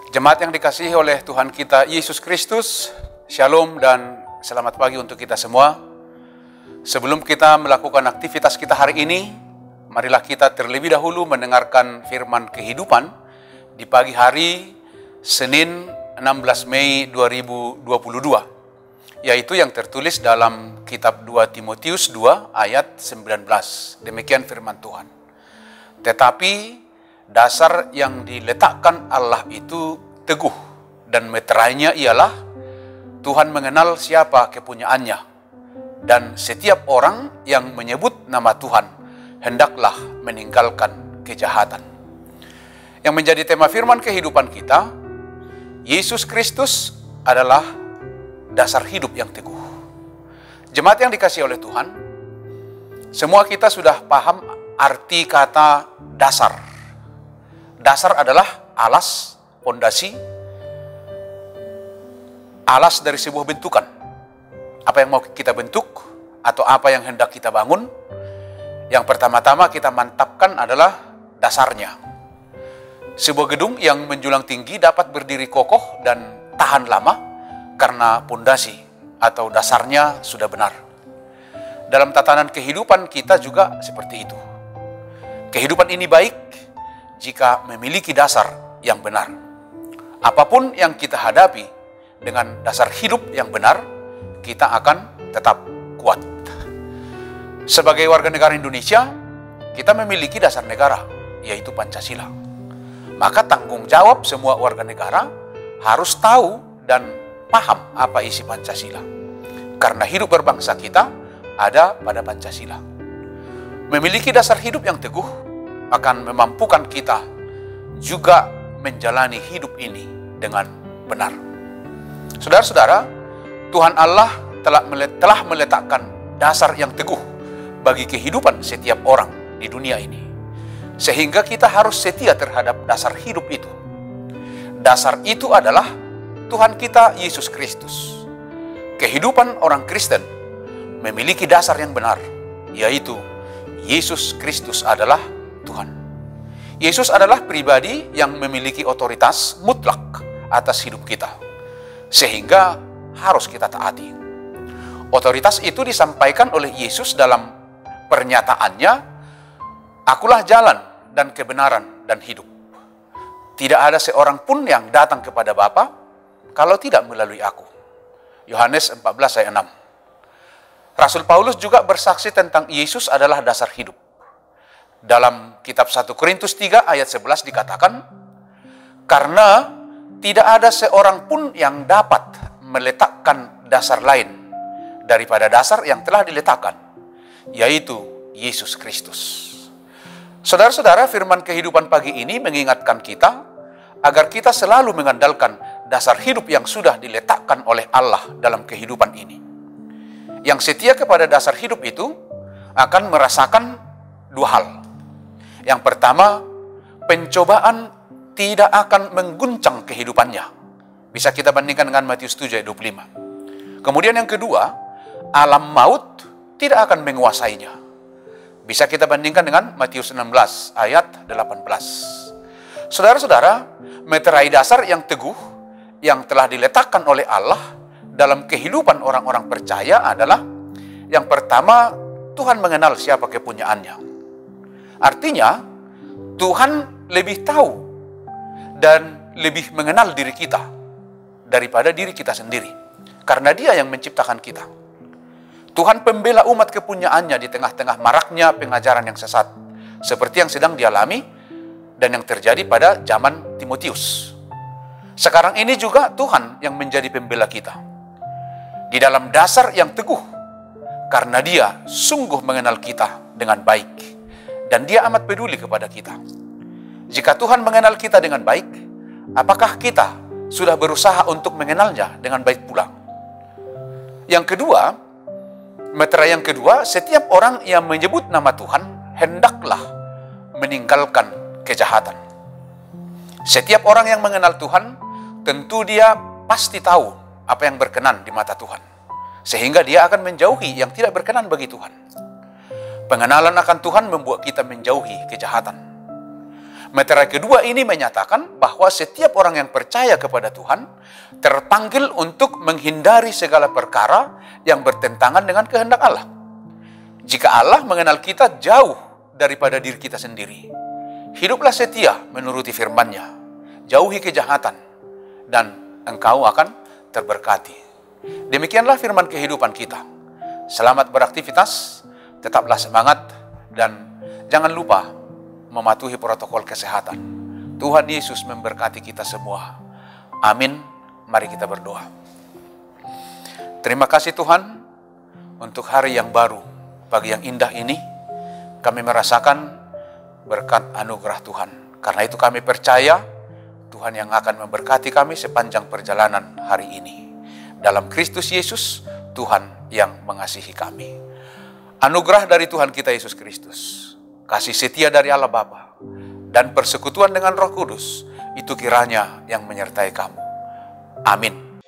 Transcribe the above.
Jemaat yang dikasihi oleh Tuhan kita Yesus Kristus, Shalom dan selamat pagi untuk kita semua. Sebelum kita melakukan aktivitas kita hari ini, marilah kita terlebih dahulu mendengarkan firman kehidupan di pagi hari Senin 16 Mei 2022, yaitu yang tertulis dalam kitab 2 Timotius 2 ayat 19. Demikian firman Tuhan. Tetapi dasar yang diletakkan Allah itu teguh, dan meterainya ialah Tuhan mengenal siapa kepunyaannya, dan setiap orang yang menyebut nama Tuhan hendaklah meninggalkan kejahatan. Yang menjadi tema firman kehidupan kita, Yesus Kristus adalah dasar hidup yang teguh. Jemaat yang dikasihi oleh Tuhan, semua kita sudah paham arti kata dasar. Dasar adalah alas, pondasi, alas dari sebuah bentukan. Apa yang mau kita bentuk atau apa yang hendak kita bangun, yang pertama-tama kita mantapkan adalah dasarnya. Sebuah gedung yang menjulang tinggi dapat berdiri kokoh dan tahan lama karena pondasi atau dasarnya sudah benar. Dalam tatanan kehidupan kita juga seperti itu. Kehidupan ini baik jika memiliki dasar yang benar. Apapun yang kita hadapi dengan dasar hidup yang benar, kita akan tetap kuat. Sebagai warga negara Indonesia, kita memiliki dasar negara, yaitu Pancasila. Maka tanggung jawab semua warga negara harus tahu dan paham apa isi Pancasila. Karena hidup berbangsa kita ada pada Pancasila. Memiliki dasar hidup yang teguh akan memampukan kita juga menjalani hidup ini dengan benar. Saudara-saudara, Tuhan Allah telah meletakkan dasar yang teguh bagi kehidupan setiap orang di dunia ini. Sehingga kita harus setia terhadap dasar hidup itu. Dasar itu adalah Tuhan kita Yesus Kristus. Kehidupan orang Kristen memiliki dasar yang benar, yaitu Yesus Kristus adalah Tuhan. Yesus adalah pribadi yang memiliki otoritas mutlak atas hidup kita, sehingga harus kita taati. Otoritas itu disampaikan oleh Yesus dalam pernyataannya, "Akulah jalan dan kebenaran dan hidup. Tidak ada seorang pun yang datang kepada Bapa kalau tidak melalui aku." Yohanes 14 ayat 6. Rasul Paulus juga bersaksi tentang Yesus adalah dasar hidup. Dalam kitab 1 Korintus 3 ayat 11 dikatakan, "Karena tidak ada seorang pun yang dapat meletakkan dasar lain daripada dasar yang telah diletakkan, yaitu Yesus Kristus." Saudara-saudara, firman kehidupan pagi ini mengingatkan kita agar kita selalu mengandalkan dasar hidup yang sudah diletakkan oleh Allah dalam kehidupan ini. Yang setia kepada dasar hidup itu akan merasakan dua hal. Yang pertama, pencobaan tidak akan mengguncang kehidupannya. Bisa kita bandingkan dengan Matius 7 ayat 25. Kemudian yang kedua, alam maut tidak akan menguasainya. Bisa kita bandingkan dengan Matius 16 ayat 18. Saudara-saudara, meterai dasar yang teguh yang telah diletakkan oleh Allah dalam kehidupan orang-orang percaya adalah, yang pertama, Tuhan mengenal siapa kepunyaannya. Artinya, Tuhan lebih tahu dan lebih mengenal diri kita daripada diri kita sendiri. Karena Dia yang menciptakan kita. Tuhan pembela umat kepunyaannya di tengah-tengah maraknya pengajaran yang sesat, seperti yang sedang dialami dan yang terjadi pada zaman Timotius. Sekarang ini juga Tuhan yang menjadi pembela kita. Di dalam dasar yang teguh, karena Dia sungguh mengenal kita dengan baik. Dan Dia amat peduli kepada kita. Jika Tuhan mengenal kita dengan baik, apakah kita sudah berusaha untuk mengenalnya dengan baik pula? Yang kedua, meterai yang kedua, setiap orang yang menyebut nama Tuhan hendaklah meninggalkan kejahatan. Setiap orang yang mengenal Tuhan, tentu dia pasti tahu apa yang berkenan di mata Tuhan. Sehingga dia akan menjauhi yang tidak berkenan bagi Tuhan. Pengenalan akan Tuhan membuat kita menjauhi kejahatan. Meterai kedua ini menyatakan bahwa setiap orang yang percaya kepada Tuhan terpanggil untuk menghindari segala perkara yang bertentangan dengan kehendak Allah. Jika Allah mengenal kita jauh daripada diri kita sendiri, hiduplah setia menuruti firman-Nya, jauhi kejahatan, dan engkau akan terberkati. Demikianlah firman kehidupan kita. Selamat beraktivitas, tetaplah semangat, dan jangan lupa mematuhi protokol kesehatan. Tuhan Yesus memberkati kita semua. Amin. Mari kita berdoa. Terima kasih Tuhan untuk hari yang baru, pagi yang indah ini. Kami merasakan berkat anugerah Tuhan. Karena itu kami percaya Tuhan yang akan memberkati kami sepanjang perjalanan hari ini. Dalam Kristus Yesus, Tuhan yang mengasihi kami. Anugerah dari Tuhan kita Yesus Kristus, kasih setia dari Allah Bapa, dan persekutuan dengan Roh Kudus, itu kiranya yang menyertai kamu. Amin.